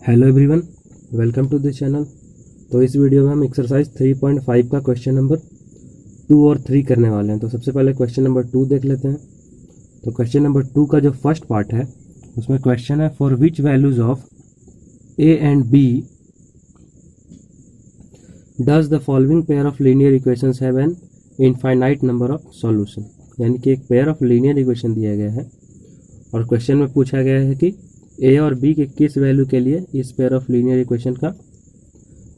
Hello everyone, welcome to this channel. तो इस video में हम एक्सरसाइज 3.5 का क्वेश्चन नंबर 2 और 3 करने वाले हैं। तो सबसे पहले क्वेश्चन नंबर 2 देख लेते हैं। तो क्वेश्चन नंबर 2 का जो फर्स्ट पार्ट है उसमें क्वेश्चन है, for which values of a and b does the following pair of linear equations have an infinite number of solution. यानी कि एक पेयर ऑफ लीनियर इक्वेशन दिया गया है और क्वेश्चन में पूछा गया है कि ए और बी के किस वैल्यू के लिए इस पेयर ऑफ लीनियर इक्वेशन का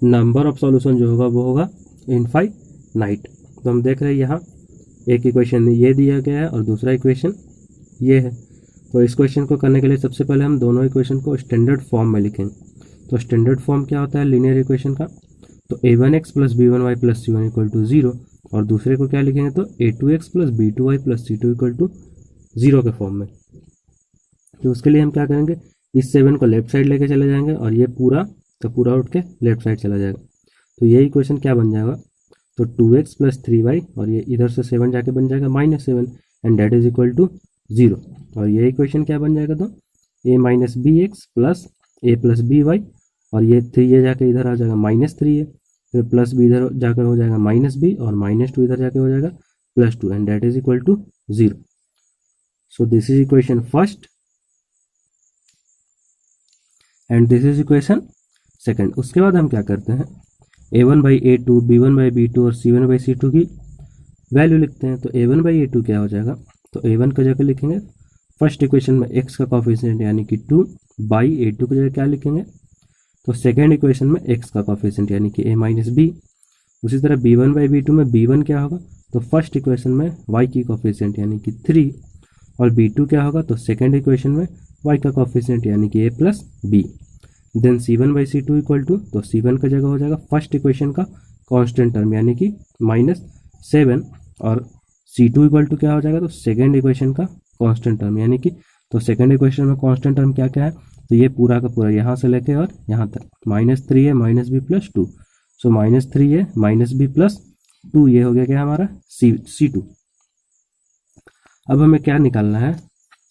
नंबर ऑफ सॉल्यूशन जो होगा वो होगा इनफाइनाइट। तो हम देख रहे हैं यहाँ एक इक्वेशन ये दिया गया है और दूसरा इक्वेशन ये है। तो इस क्वेश्चन को करने के लिए सबसे पहले हम दोनों इक्वेशन को स्टैंडर्ड फॉर्म में लिखेंगे। तो स्टैंडर्ड फॉर्म क्या होता है लीनियर इक्वेशन का? तो a1x plus b1y plus c1 equal to 0, और दूसरे को क्या लिखेंगे तो a2x plus b2y plus c2 equal to 0 के फॉर्म में। तो उसके लिए हम क्या करेंगे, इस 7 को लेफ्ट साइड लेके चले जाएंगे और ये पूरा का पूरा उठ के लेफ्ट साइड चला जाएगा। तो ये इक्वेशन क्या बन जाएगा, तो 2x प्लस 3y, और ये इधर से 7 जाके बन जाएगा -7 and that is equal to 0। और ये इक्वेशन क्या बन जाएगा, तो a minus b x plus a plus b y, और ये 3 ये जाके इधर आ जाएगा -3 है, फिर प्लस b इधर जाकर हो जाएगा -b, और -2 इधर जाके हो जाएगा +2 and that is equal to 0। So this is equation first and this is equation second. उसके बाद हम क्या करते हैं, a1/a2, b1/b2 और c1/c2 की वैल्यू लिखते हैं। तो a1/a2 क्या हो जाएगा, तो a1 की जगह लिखेंगे फर्स्ट इक्वेशन में x का कॉफिशिएंट यानी कि 2/a2 की जगह क्या लिखेंगे, तो सेकेंड इक्वेशन में x का कॉफिशिएंट यानी कि a माइनस बी। उसी तरह b1/b2 में b1 क्या होगा, तो फर्स्ट इक्वेशन में y की कॉफिशिएंट यानी कि 3, और b2 क्या होगा, तो सेकेंड इक्वेशन में y का कॉफिशिएंट यानी कि a plus b. Then c1/c2 equal to, तो c1 का जगह हो जाएगा फर्स्ट इक्वेशन का कांस्टेंट टर्म यानी कि -7, और c2 इक्वल टू क्या हो जाएगा, तो सेकेंड इक्वेशन का कांस्टेंट टर्म यानी कि, तो सेकेंड इक्वेशन में कांस्टेंट टर्म क्या क्या है, तो ये पूरा का पूरा यहाँ से लेके और यहाँ तक -3 है -b प्लस 2, सो -3 है -b प्लस 2, ये हो गया क्या हमारा c2। अब हमें क्या निकालना है,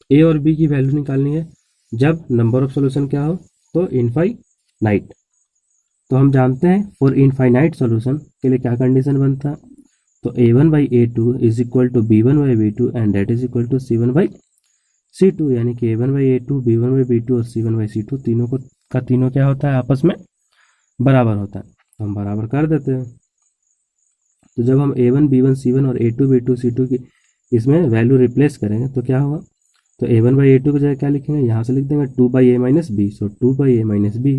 ए और बी की वैल्यू निकालनी है जब नंबर ऑफ सॉल्यूशन क्या हो, तो इनफाइनाइट। तो हम जानते हैं फॉर इनफाइनाइट सॉल्यूशन के लिए क्या कंडीशन बनता है, तो a1/a2 is equal to b1/b2 and that is equal to c1/c2, यानी कि a1/a2, b1/b2 और c1/c2 तीनों का तीनों क्या होता है, आपस में बराबर होता है। तो हम बराबर कर देते हैं। तो जब हम a1 b1 c1 और a2 b2 c2 की इसमें वैल्यू रिप्लेस करेंगे तो क्या होगा, तो a1/a2 की जगह क्या लिखेंगे, यहाँ से लिख देंगे 2/a minus b, so 2/a minus b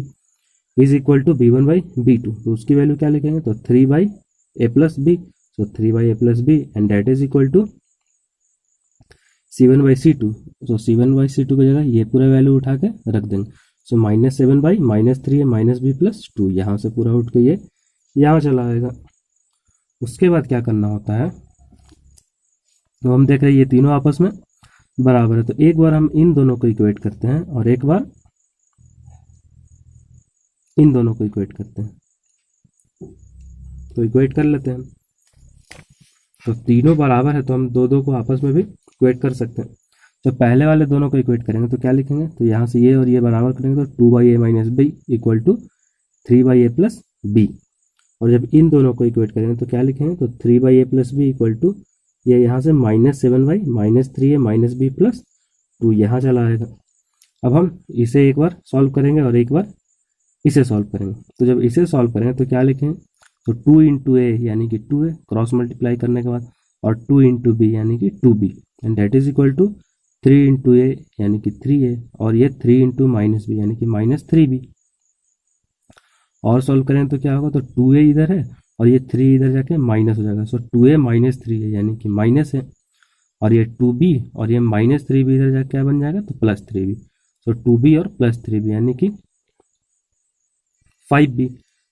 is equal to b1/b2। तो उसकी वैल्यू क्या लिखेंगे, तो 3/a plus b, so 3/a plus b and that is equal to c1/c2। So c1/c2 की जगह ये पूरा वैल्यू उठा के रख देंगे। सो -7/-3 माइनस बी प्लस 2, यहाँ से पूरा उठ के ये यहाँ चला आएगा। उसके बाद क्या करना होता है, तो हम देख रहे हैं ये तीनों आपस में बराबर है। तो एक बार हम इन दोनों को इक्वेट करते हैं और एक बार इन दोनों को इक्वेट करते हैं। तो इक्वेट कर लेते हैं। तो तीनों बराबर है तो हम दो को आपस में भी इक्वेट कर सकते हैं। तो पहले वाले दोनों को इक्वेट करेंगे तो क्या लिखेंगे, तो यहाँ से ये और ये बराबर करेंगे तो 2/a minus b equal to 3/a plus b. और जब इन दोनों को इक्वेट करेंगे तो क्या लिखेंगे, तो 3/a plus B equal to, ये यहाँ से -7/-3a माइनस बी प्लस 2 यहाँ चला आएगा। अब हम इसे एक बार सॉल्व करेंगे और एक बार इसे सॉल्व करेंगे। तो जब इसे सॉल्व करेंगे तो क्या लिखेंगे, तो 2 इंटू ए यानी कि 2a क्रॉस मल्टीप्लाई करने के बाद, और 2 इंटू बी यानी कि 2b and that is equal to 3 into A यानी कि 3a, और ये 3 इंटू माइनस बी यानी कि -3b। और सॉल्व करें तो क्या होगा, तो 2a इधर है और ये 3 इधर जाके माइनस हो जाएगा, सो 2a माइनस 3a यानी कि माइनस है, और ये 2b और ये -3b इधर जाके क्या बन जाएगा, तो +3b, सो 2b और +3b यानी कि 5b,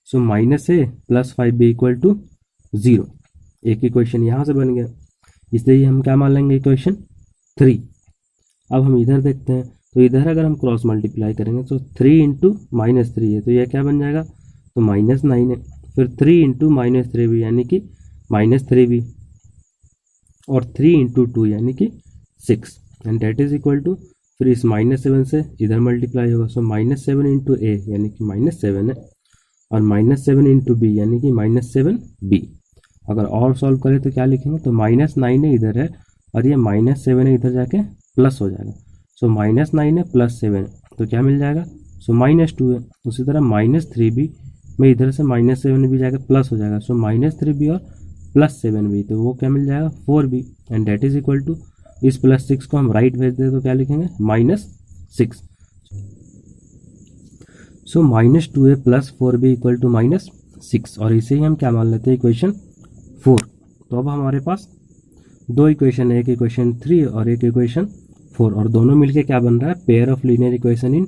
so -a plus 5b equal to 0। एक इक्वेशन यहाँ से बन गया, इसलिए हम क्या मान लेंगे, इक्वेशन 3। अब हम इधर देखते हैं, तो इधर अगर हम क्रॉस मल्टीप्लाई करेंगे तो 3 इंटू -3 है तो यह क्या बन जाएगा, तो -9 है, फिर 3 इंटू -3b यानी कि -3b, और 3 इंटू 2 यानी कि 6 and that is equal to फिर इस -7 से इधर मल्टीप्लाई होगा, सो -7 इंटू ए यानी कि -7 है, और -7 इंटू बी यानी कि -7b। अगर और सॉल्व करें तो क्या लिखेंगे, तो -9 है इधर है और ये -7 है इधर जाके प्लस हो जाएगा, सो -9 है +7 तो क्या मिल जाएगा, सो -2 है। उसी तरह -3b में इधर से -7 भी जाके प्लस हो जाएगा, सो -3b और +7b तो वो क्या मिल जाएगा 4b, and that is equal to इस +6 को हम राइट भेज दें तो क्या लिखेंगे -6। सो -2a + 4b इक्वल टू -6, और इसे ही हम क्या मान लेते हैं इक्वेशन 4। तो अब हमारे पास दो इक्वेशन है, एक इक्वेशन 3 और एक इक्वेशन 4, और दोनों मिलके क्या बन रहा है, pair of linear equation in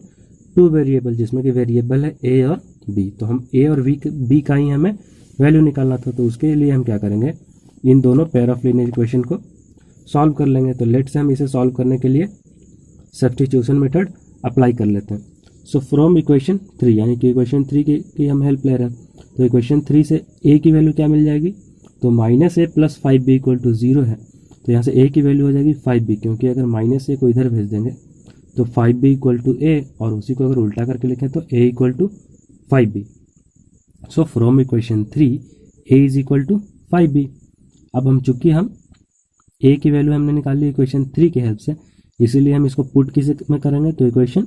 2 variable, जिसमें कि वेरिएबल है a और b। तो हम a और b का ही हमें वैल्यू निकालना था, तो उसके लिए हम क्या करेंगे, इन दोनों पेयर ऑफ लीनियर इक्वेशन को सॉल्व कर लेंगे। तो लेट से हम इसे सॉल्व करने के लिए सब्स्टिट्यूशन मेथड अप्लाई कर लेते हैं। सो फ्रॉम इक्वेशन 3 यानी कि इक्वेशन 3 की हम हेल्प ले रहे हैं, तो इक्वेशन 3 से a की वैल्यू क्या मिल जाएगी, तो -a + 5b इक्वल टू 0 है, तो यहाँ से a की वैल्यू हो जाएगी 5b, क्योंकि अगर -a को इधर भेज देंगे तो 5b इक्वल टू a, और उसी को अगर उल्टा करके लिखें तो a equal to 5b। So from equation 3 a is equal to 5b। अब हम चूंकि हम a की वैल्यू हमने निकाली इक्वेशन 3 की हेल्प से, इसीलिए हम इसको पुट किस में करेंगे, तो इक्वेशन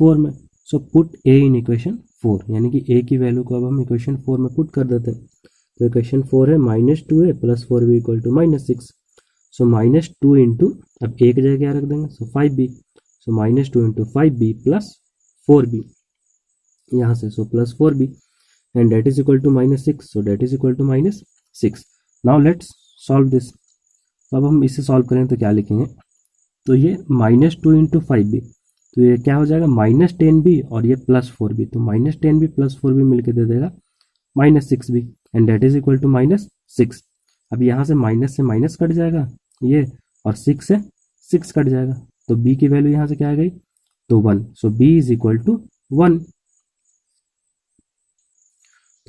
4 में। So put a in equation 4 यानी कि a की वैल्यू को अब हम इक्वेशन 4 में पुट कर देते हैं। तो इक्वेशन 4 है -2a + 4b equal to -6। So -2 into, अब a की जगह क्या रख देंगे, सो 5b, सो -2 इंटू 5b + 4b यहाँ से, so +4b, and that is equal to -6, so that is equal to -6। Now let's solve this. तो अब हम इसे सॉल्व करें तो क्या लिखेंगे, तो ये -2 इंटू 5b, तो ये क्या हो जाएगा -10b, और ये +4b, तो -10b + 4b मिलके दे देगा -6b, and that is equal to -6। अब यहाँ से माइनस से माइनस कट जाएगा ये, और 6 से 6 कट जाएगा, तो b की वैल्यू यहाँ से क्या आ गई, तो 1। सो b इज इक्वल टू 1,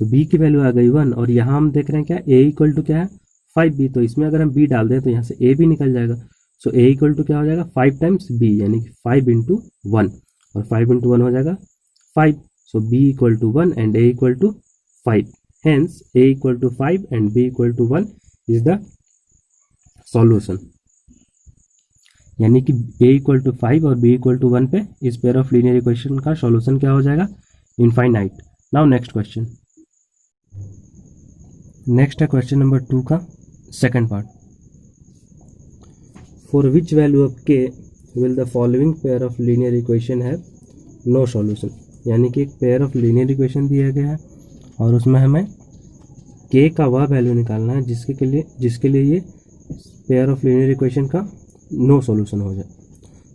तो b की वैल्यू आ गई 1, और यहाँ हम देख रहे हैं क्या a इक्वल टू क्या है 5b, तो इसमें अगर हम b डाल दें तो यहाँ से a भी निकल जाएगा। सो a इक्वल टू क्या हो जाएगा 5 टाइम्स b यानी कि 5 इंटू 1, और 5 इंटू 1 हो जाएगा 5। So b equal to 1 and a equal to 5, hence a equal to 5 and b equal to 1 is the solution. यानी कि a इक्वल टू 5 और b इक्वल टू 1 पे इस पेयर ऑफ लीनियर इक्वेशन का solution क्या हो जाएगा, infinite. Now next question. Next है क्वेश्चन नंबर 2 का second part. For which value of k will the following pair of linear equation have no solution. यानी कि एक पेयर ऑफ लीनियर इक्वेशन दिया गया है और उसमें हमें k का वह वैल्यू निकालना है जिसके लिए ये पेयर ऑफ लीनियर इक्वेशन का नो सॉल्यूशन हो जाए।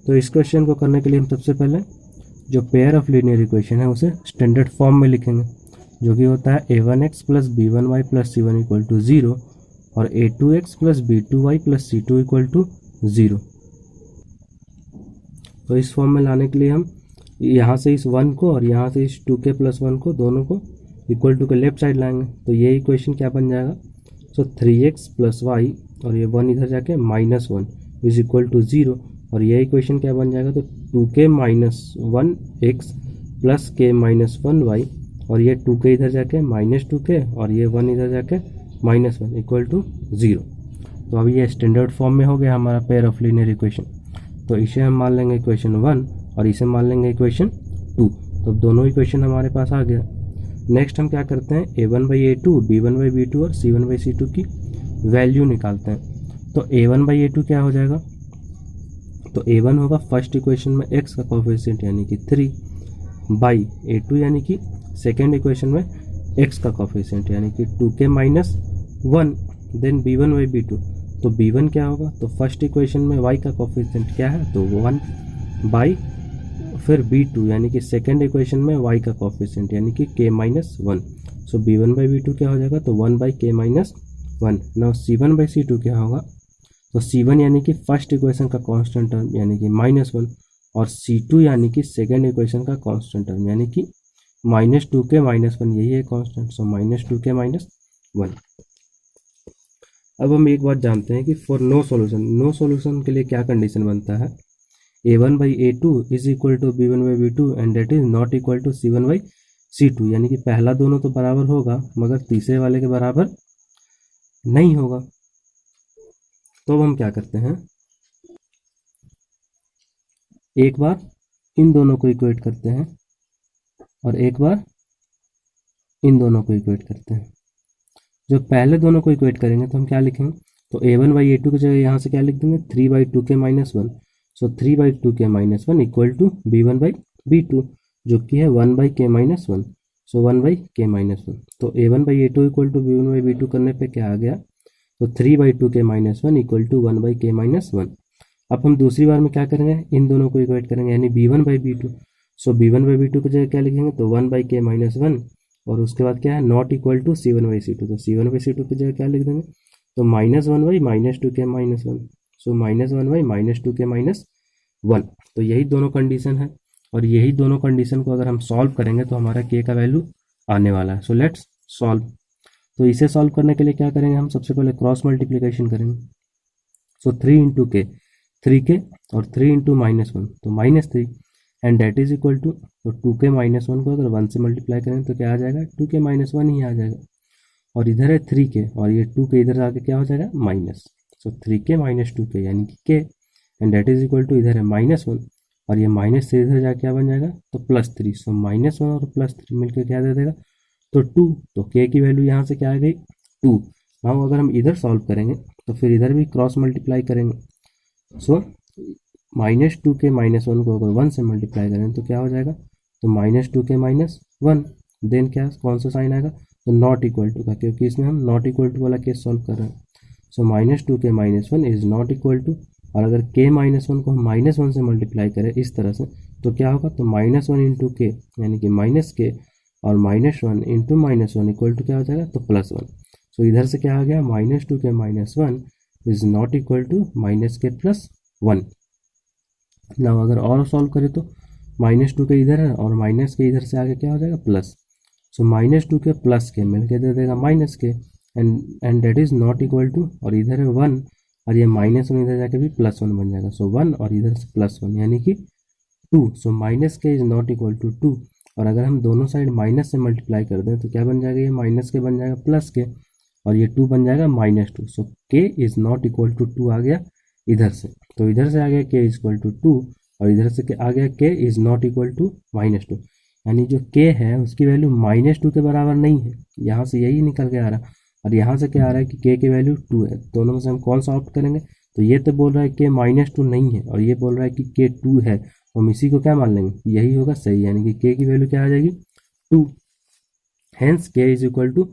तो इस क्वेश्चन को करने के लिए हम सबसे पहले जो पेयर ऑफ लीनियर इक्वेशन है उसे स्टैंडर्ड फॉर्म में लिखेंगे, जो कि होता है a1x + b1y + c1 equal to 0 और a2x + b2y + c2 equal to 0। तो इस फॉर्म में लाने के लिए हम यहाँ से इस 1 को और यहाँ से इस 2k + 1 को दोनों को इक्वल टू के लेफ्ट साइड लाएंगे, तो ये इक्वेशन क्या बन जाएगा, सो 3x + y और ये 1 इधर जाके -1 इज इक्वल टू 0, और ये इक्वेशन क्या बन जाएगा, तो 2k - 1x + k - 1y, और ये 2k इधर जाके -2k और ये 1 इधर जाके -1 इक्वल टू 0। तो अभी ये स्टैंडर्ड फॉर्म में हो गया हमारा पेयर ऑफ लीनियर इक्वेशन। तो इसे हम मान लेंगे इक्वेशन 1 और इसे मान लेंगे इक्वेशन 2। तो दोनों इक्वेशन हमारे पास आ गया। नेक्स्ट हम क्या करते हैं, a1/a2, b1/b2 और c1/c2 की वैल्यू निकालते हैं। तो a1/a2 क्या हो जाएगा, तो a1 होगा फर्स्ट इक्वेशन में x का कोफिशिएंट यानी कि 3 बाई a2 यानी कि सेकेंड इक्वेशन में x का कोफिशिएंट यानी कि 2k - 1, देन b1/b2। तो b1 क्या होगा, तो फर्स्ट इक्वेशन में y का कोफिशिएंट क्या है, तो 1 बाई फिर b2 यानी कि सेकेंड इक्वेशन में y का कोफिशिएंट यानी कि k - 1। सो b1/b2 क्या हो जाएगा, तो 1 बाई k - 1। नाउ c1/c2 क्या होगा, तो c1 यानी कि फर्स्ट इक्वेशन का कांस्टेंट टर्म यानी कि -1, और c2 यानी कि सेकेंड इक्वेशन का कांस्टेंट टर्म यानी कि -2k - 1, यही है कांस्टेंट, सो -2k - 1। अब हम एक बात जानते हैं कि फॉर नो सॉल्यूशन के लिए क्या कंडीशन बनता है, a1/a2 is equal to b1/b2 and that is not equal to c1/c2, यानी कि पहला दोनों तो बराबर होगा मगर तीसरे वाले के बराबर नहीं होगा। तो अब हम क्या करते हैं, एक बार इन दोनों को इक्वेट करते हैं और एक बार इन दोनों को इक्वेट करते हैं। जो पहले दोनों को इक्वेट करेंगे तो हम क्या लिखेंगे, तो a1/a2 की जगह यहाँ से क्या लिख देंगे 3/2k-1। So 3/2k-1 equal to b1/b2 जो कि है 1/k-1। सो 1/k-1, तो a1/a2 इक्वल टू b1/b2 करने पे क्या आ गया, तो 3/2k-1 इक्वल टू 1/k-1। अब हम दूसरी बार में क्या करेंगे, इन दोनों को इक्वेट करेंगे यानी b1/b2। सो b1/b2 की जगह क्या लिखेंगे, तो 1/k-1 और उसके बाद क्या है नॉट इक्वल टू c1/c2, तो c1/c2 की जगह क्या लिख देंगे, तो -1/-2k-1। सो -1/-2k-1। तो यही दोनों कंडीशन है और यही दोनों कंडीशन को अगर हम सॉल्व करेंगे तो हमारा k का वैल्यू आने वाला है। So let's solve. तो इसे सॉल्व करने के लिए क्या करेंगे, हम सबसे पहले क्रॉस मल्टीप्लिकेशन करेंगे। सो 3 इंटू के 3k और 3 इंटू -1 तो -3 and that is equal to, तो 2k-1 को अगर 1 से मल्टीप्लाई करें तो क्या आ जाएगा, 2k-1 ही आ जाएगा। और इधर है 3k और ये 2k इधर आके क्या हो जाएगा माइनस। सो 3k - 2k यानी कि k and that is equal to, इधर है -1 और ये -3 इधर जाके क्या बन जाएगा, तो +3। सो -1 और +3 मिलकर क्या दे देगा, तो 2। तो k की वैल्यू यहाँ से क्या आ गई 2। नाउ अगर हम इधर सॉल्व करेंगे तो फिर इधर भी क्रॉस मल्टीप्लाई करेंगे। सो -2k-1 को अगर 1 से मल्टीप्लाई करें तो क्या हो जाएगा, तो -2k-1 देन क्या कौन सा साइन आएगा, तो नॉट इक्वल टू का, क्योंकि इसमें हम नॉट इक्वल टू वाला केस सॉल्व कर रहे हैं। So -2k-1 is not equal to, और अगर k-1 को हम -1 से मल्टीप्लाई करें इस तरह से तो क्या होगा, तो -1 इंटू के यानी कि -k और -1 इंटू -1 इक्वल टू क्या हो जाएगा, तो +1। सो इधर से क्या आ गया, -2k-1 is not equal to -k+1। ना अगर और सॉल्व करें तो -2k इधर है और -k इधर से आगे क्या हो जाएगा प्लस। सो -2k प्लस के मिलके दे देगा -k and that is not equal to, और इधर है 1 और ये -1 इधर जाके भी +1 बन जाएगा। सो 1 और इधर से +1 यानी कि 2। So -k is not equal to 2 और अगर हम दोनों साइड माइनस से मल्टीप्लाई कर दें तो क्या बन जाएगा, ये -k बन जाएगा +k और ये 2 बन जाएगा -2। So k is not equal to 2 आ गया इधर से, तो इधर से आ गया k इज इक्वल टू 2 और इधर से आ गया k is not equal to -2, यानी जो k है उसकी वैल्यू -2 के बराबर नहीं है। यहाँ से यही निकल के आ रहा और यहाँ से क्या आ रहा है कि k की वैल्यू 2 है। दोनों में से हम कौन सा ऑप्ट करेंगे, तो ये तो बोल रहा है k -2 नहीं है और ये बोल रहा है कि k 2 है, हम इसी को क्या मान लेंगे, यही होगा सही, यानी कि k की वैल्यू क्या आ जाएगी 2। Hence k is equal to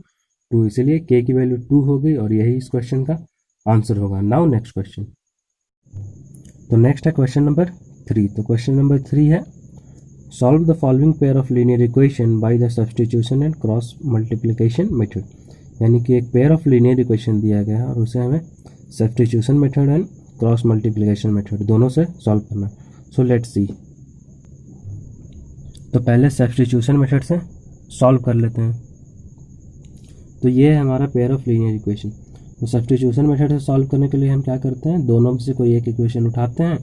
2, इसलिए k की वैल्यू 2 हो गई और यही इस क्वेश्चन का आंसर होगा। Now next question. तो नेक्स्ट है क्वेश्चन नंबर 3। तो क्वेश्चन नंबर 3 है, solve the following pair of linear equation by the substitution and cross multiplication method, यानी कि एक पेयर ऑफ लीनियर इक्वेशन दिया गया है और उसे हमें substitution method and cross multiplication method दोनों से सॉल्व करना है। So let's see. तो पहले सब्स्टिट्यूशन मेथड से सॉल्व कर लेते हैं। तो ये है हमारा पेयर ऑफ लीनियर इक्वेशन। तो सब्स्टिट्यूशन मेथड से सॉल्व करने के लिए हम क्या करते हैं, दोनों में से कोई एक इक्वेशन उठाते हैं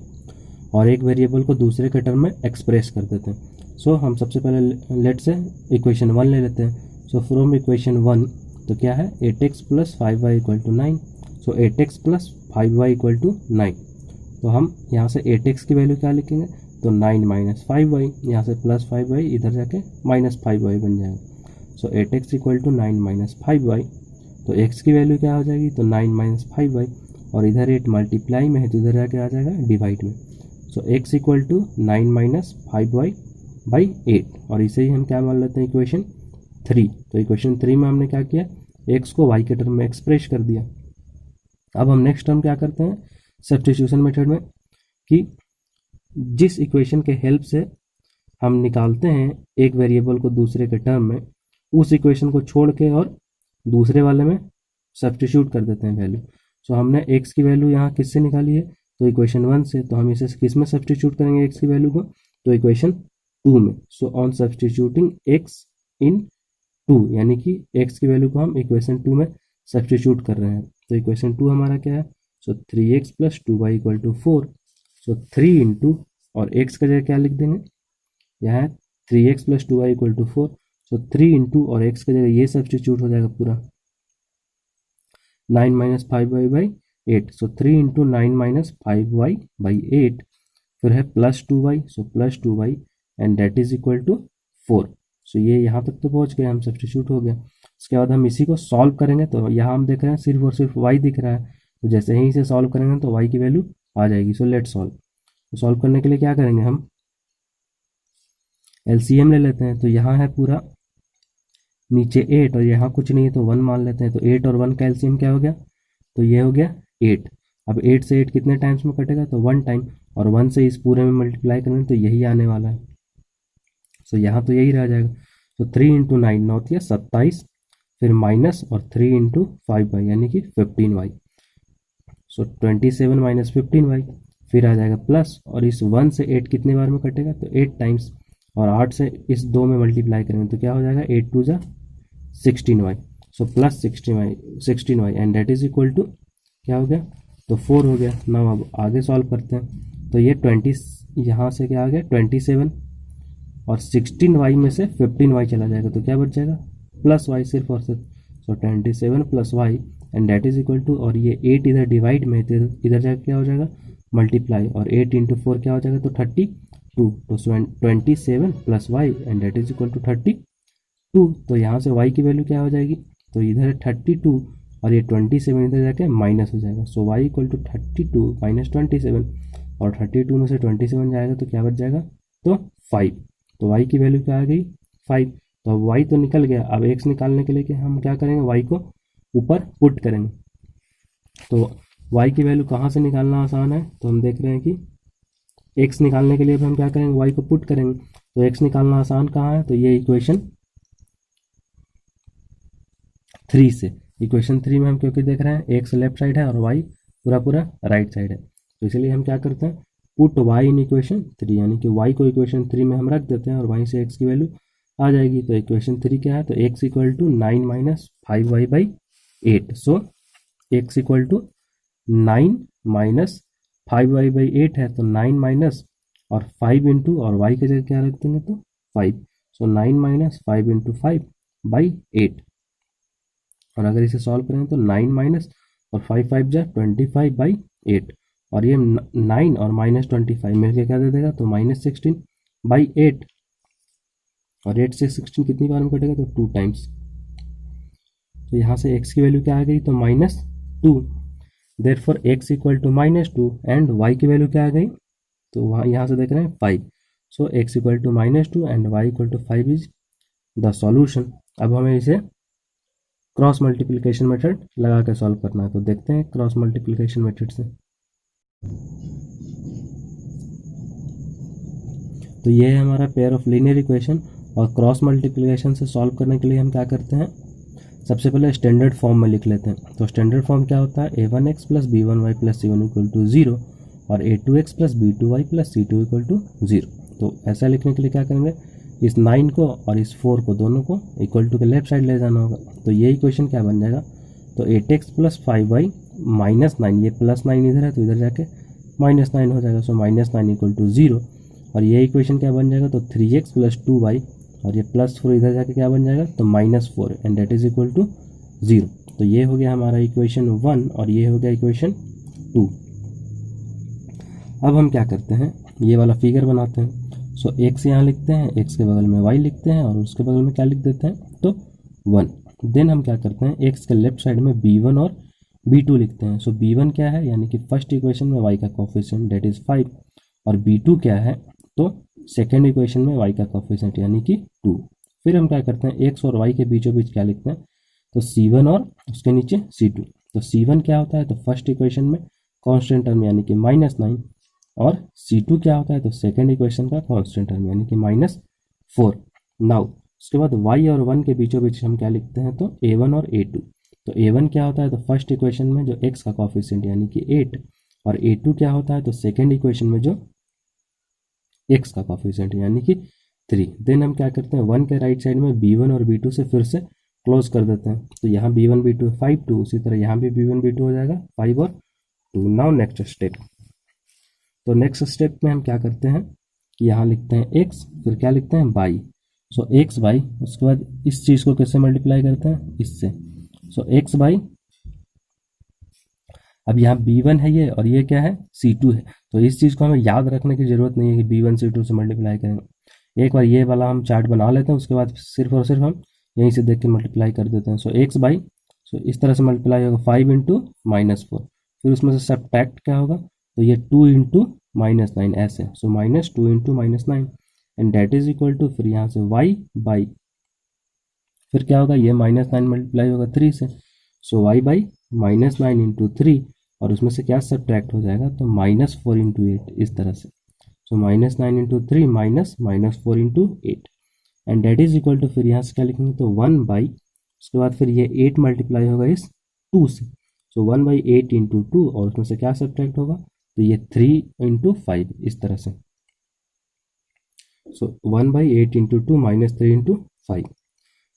और एक वेरिएबल को दूसरे के टर्म में एक्सप्रेस कर देते हैं। सो हम सबसे पहले लेट से इक्वेशन 1 ले लेते हैं। सो फ्रॉम इक्वेशन 1 तो क्या है 8x + 5y = 9। सो 8x + 5y = 9। तो हम यहाँ से 8x की वैल्यू क्या लिखेंगे, तो 9 - 5y, यहाँ से +5y इधर जाके -5y बन जाएगा। सो 8x = 9 - 5y, तो x की वैल्यू क्या हो जाएगी, तो 9 - 5y और इधर 8 मल्टीप्लाई में है तो इधर जाके आ जाएगा डिवाइड में। सो x = 9 - 5y / 8 और इसे ही हम क्या मान लेते हैं इक्वेशन 3। तो इक्वेशन 3 में हमने क्या किया, x को y के टर्म में एक्सप्रेस कर दिया। अब हम नेक्स्ट टर्म क्या करते हैं सब्स्टिट्यूशन मेथड में, कि जिस इक्वेशन के हेल्प से हम निकालते हैं एक वेरिएबल को दूसरे के टर्म में, उस इक्वेशन को छोड़ के और दूसरे वाले में सब्स्टिट्यूट कर देते हैं वैल्यू। सो हमने x की वैल्यू यहाँ किससे निकाली है, तो इक्वेशन 1 से, तो हम इसे किस में सब्स्टिट्यूट करेंगे x की वैल्यू को, तो इक्वेशन 2 में। सो ऑन सब्स्टिट्यूटिंग x इन 2, यानी कि x की वैल्यू को हम इक्वेशन 2 में सब्स्टिट्यूट कर रहे हैं। तो इक्वेशन 2 हमारा क्या है, सो 3x + 2y = 4। सो 3 × और x का जगह क्या लिख देंगे, यहाँ है 3x plus 2y equal to 4, so 3 into और x का जगह ये सब्सटीट्यूट हो जाएगा पूरा 9 minus 5y by 8, so 3 into 9 minus 5y by 8, फिर है plus 2y, so plus 2y and that is equal to 4। सो ये यहाँ तक तो पहुँच गए, हम सब्सटीट्यूट हो गया। उसके बाद हम इसी को सॉल्व करेंगे, तो यहाँ हम देख रहे हैं सिर्फ और सिर्फ y दिख रहा है, तो जैसे ही इसे सॉल्व करेंगे तो y की वैल्यू आ जाएगी। So let solve. तो सॉल्व करने के लिए क्या करेंगे, हम एलसीएम ले लेते हैं। तो यहाँ है पूरा नीचे 8 और यहाँ कुछ नहीं है तो 1 मान लेते हैं। तो 8 और 1 का एलसीएम क्या हो गया, तो ये हो गया 8। अब 8 से 8 कितने टाइम्स में कटेगा, तो 1 टाइम, और 1 से इस पूरे में मल्टीप्लाई करेंगे तो यही आने वाला है। सो यहाँ तो यही रह जाएगा। तो 3 इंटू 9 9 या 27, फिर माइनस और 3 इंटू 5y यानी कि 15y, सो 27 माइनस 15y, फिर आ जाएगा प्लस, और इस 1 से 8 कितने बार में कटेगा, तो 8 टाइम्स, और 8 से इस 2 में मल्टीप्लाई करेंगे तो क्या हो जाएगा 8 टू जा 16y, so plus 16y and that is equal to क्या हो गया, तो 4 हो गया। नाउ अब आगे सॉल्व करते हैं। तो ये 20 यहाँ से क्या आ गया 27, और 16y में से 15y चला जाएगा तो क्या बच जाएगा प्लस y सिर्फ और सिर्फ, so 27 plus y and that is equal to, और ये 8 इधर डिवाइड में इधर जाकर क्या हो जाएगा मल्टीप्लाई, और 8 इंटू 4 क्या हो जाएगा, तो 32, तो 27 plus y and that is equal to 32। तो यहाँ से y की वैल्यू क्या हो जाएगी, तो इधर है 32 और ये 27 इधर जाके माइनस हो जाएगा। सो y इक्वल टू 32 माइनस 27, और 32 में से 27 जाएगा तो क्या बच जाएगा, तो 5। तो y की वैल्यू क्या आ गई 5। तो अब y तो निकल गया, अब x निकालने के लिए कि हम क्या करेंगे, y को ऊपर पुट करेंगे। तो y की वैल्यू कहाँ से निकालना आसान है, तो हम देख रहे हैं कि x निकालने के लिए हम क्या करेंगे, y को पुट करेंगे। तो x निकालना आसान कहाँ है, तो ये इक्वेशन 3 से, इक्वेशन 3 में हम क्योंकि देख रहे हैं x लेफ्ट साइड है और y पूरा पूरा राइट साइड है, तो इसलिए हम क्या करते हैं पुट y इन इक्वेशन 3, यानी कि y को इक्वेशन 3 में हम रख देते हैं और वहीं से x की वैल्यू आ जाएगी। तो इक्वेशन 3 क्या है, तो x equal to 9 minus 5y by 8, so x equal to 9 minus 5y by 8 है, तो 9 माइनस और 5 इंटू और y की जगह क्या रख देंगे, तो 5, सो 9 माइनस 5 इंटू 5 बाई 8, और अगर इसे सॉल्व करें तो 9 माइनस और 5 5 जा 25 बाई 8, और ये 9 और माइनस 25 मिलकर क्या दे देगा, तो माइनस 16 बाई 8, और 8 से 16 कितनी बार में कटेगा, तो 2 टाइम्स। तो यहाँ से x की वैल्यू क्या आ गई, तो minus 2, therefore x equal to minus 2, and y की वैल्यू क्या आ गई, तो वहाँ यहाँ से देख रहे हैं 5, so x equal to minus 2 and y equal to 5 is the solution. अब हमें इसे क्रॉस मल्टीप्लिकेशन मेथड लगा के सॉल्व करना है, तो देखते हैं क्रॉस मल्टीप्लिकेशन मेथड से। तो ये है हमारा पेयर ऑफ लीनियर इक्वेशन, और क्रॉस मल्टीप्लिकेशन से सॉल्व करने के लिए हम क्या करते हैं, सबसे पहले स्टैंडर्ड फॉर्म में लिख लेते हैं। तो स्टैंडर्ड फॉर्म क्या होता है, a1x plus b1y plus c1 equal to 0 और a2x plus b2y plus c2 equal to 0। तो ऐसा लिखने के लिए क्या करेंगे, इस 9 को और इस 4 को दोनों को इक्वल टू के लेफ्ट साइड ले जाना होगा। तो ये इक्वेशन क्या बन जाएगा, तो 8x प्लस 5y माइनस 9, ये प्लस 9 इधर है तो इधर जाके माइनस 9 हो जाएगा, सो माइनस 9 इक्वल टू 0, और ये इक्वेशन क्या बन जाएगा, तो 3x प्लस 2y, और ये प्लस 4 इधर जाके क्या बन जाएगा, तो minus 4 and that is equal to 0। तो ये हो गया हमारा इक्वेशन 1 और ये हो गया इक्वेशन 2। अब हम क्या करते हैं, ये वाला फिगर बनाते हैं। सो x यहाँ लिखते हैं, x के बगल में y लिखते हैं, और उसके बगल में क्या लिख देते हैं, तो 1। देन हम क्या करते हैं, x के लेफ्ट साइड में b1 और b2 लिखते हैं। सो b1 क्या है, यानी कि फर्स्ट इक्वेशन में y का कोफिशिएंट डेट इज 5, और b2 क्या है, तो सेकेंड इक्वेशन में y का कोफिशिएंट यानी कि 2। फिर हम क्या करते हैं, x और y के बीचों बीच क्या लिखते हैं, तो c1 और उसके नीचे c2। तो c1 क्या होता है, तो फर्स्ट इक्वेशन में कांस्टेंट टर्म यानी कि -9, और c2 क्या होता है, तो सेकेंड इक्वेशन का कांस्टेंट टर्म यानी कि -4। नाउ उसके बाद y और 1 के बीचों बीच हम क्या लिखते हैं, तो a1 और a2। तो a1 क्या होता है, तो फर्स्ट इक्वेशन में जो x का कोफिशिएंट यानी कि 8, और a2 क्या होता है, तो सेकेंड इक्वेशन में जो x का कोफिशिएंट यानी कि 3। देन हम क्या करते हैं, 1 के राइट साइड में b1 और b2 से फिर से क्लोज कर देते हैं। तो यहाँ b1 b2 5 2, उसी तरह यहाँ भी b1 b2 हो जाएगा 5 और 2। नाउ नेक्स्ट स्टेप, तो नेक्स्ट स्टेप में हम क्या करते हैं कि यहाँ लिखते हैं x, फिर क्या लिखते हैं y। सो x बाई, उसके बाद इस चीज़ को किससे मल्टीप्लाई करते हैं, इससे। सो x बाई, अब यहाँ b1 है ये और ये क्या है c2 है, तो इस चीज़ को हमें याद रखने की ज़रूरत नहीं है कि b1 c2 से मल्टीप्लाई करेंगे। एक बार ये वाला हम चार्ट बना लेते हैं, उसके बाद सिर्फ और सिर्फ हम यहीं से देख के मल्टीप्लाई कर देते हैं। सो x बाई, सो इस तरह से मल्टीप्लाई होगा 5 इंटू -4, फिर उसमें से सब्ट्रैक्ट क्या होगा, तो ये 2 इंटू -9 ऐसे। So -2 into -9 and that is equal to, फिर यहाँ से y बाई, फिर क्या होगा, ये -9 मल्टीप्लाई होगा 3 से। सो y बाई -9 इंटू 3, और उसमें से क्या सब्ट्रैक्ट हो जाएगा, तो -4 इंटू 8 इस तरह से। So -9 into 3 -4 into 8 and that is equal to, फिर यहाँ से क्या लिखेंगे, तो 1 बाई, उसके बाद फिर ये 8 मल्टीप्लाई होगा इस 2 से। सो 1 बाई 8 इंटू 2, और उसमें से क्या सब्ट्रैक्ट होगा, तो ये 3 इंटू 5 इस तरह से। सो 1 बाई 8 इंटू 2 -3 इंटू 5।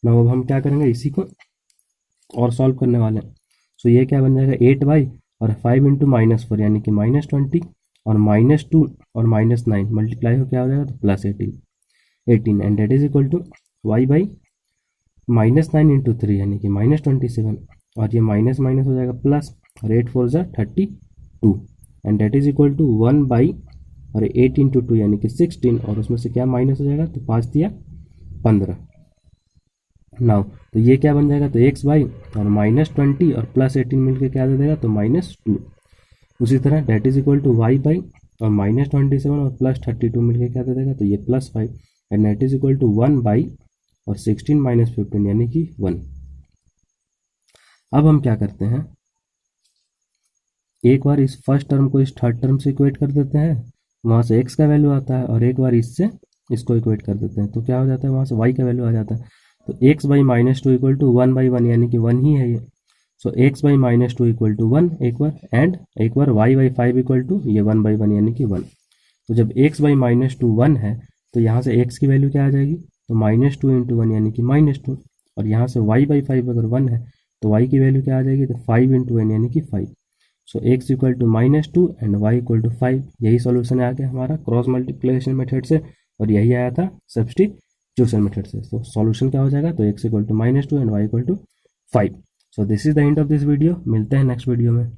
नाउ अब हम क्या करेंगे, इसी को और सॉल्व करने वाले हैं। सो ये क्या बन जाएगा, 8 बाई और 5 इंटू -4 यानी कि -20, और -2 और -9 मल्टीप्लाई हो क्या हो जाएगा, तो +18 and that is equal to y by -9 into 3 यानी कि -27, और ये माइनस माइनस हो जाएगा प्लस, और 8 4 जा 32 and that is equal to 1 by, और 8 इंटू 2 यानी कि 16, और उसमें से क्या माइनस हो जाएगा, तो 5 दिया 15। नाउ तो ये क्या बन जाएगा, तो x बाई और -20 और +18 मिलकर क्या दे देगा, तो -2। उसी तरह that is equal to y by और -27 और +32 मिलकर क्या दे देगा, तो ये +5 and that is equal to 1 by और 16 -15 यानी कि 1। अब हम क्या करते हैं, एक बार इस फर्स्ट टर्म को इस थर्ड टर्म से इक्वेट कर देते हैं, वहाँ से x का वैल्यू आता है, और एक बार इससे इसको इक्वेट कर देते हैं, तो क्या हो जाता है, वहाँ से y का वैल्यू आ जाता है। तो x by -2 equal to 1 by 1 यानी कि 1 ही है ये। So x by -2 equal to 1 एक बार, एंड एक बार y बाई 5 इक्वल टू ये 1 बाई 1 यानी कि 1। तो जब x बाई -2 1 है, तो यहाँ से x की वैल्यू क्या आ जाएगी, तो -2 इंटू 1 यानी कि -2, और यहाँ से y बाई 5 अगर 1 है, तो y की वैल्यू क्या आ जाएगी, तो 5 इंटू 1 यानी कि 5। So x equal to -2 and y equal to 5। यही सॉल्यूशन आ गया हमारा क्रॉस मल्टीप्लिकेशन मेथड से, और यही आया था सब्स्टिट्यूशन मेथड से। तो सॉल्यूशन क्या हो जाएगा, तो x equal to -2 and y equal to 5। So this is the end of this video. मिलते हैं नेक्स्ट वीडियो में।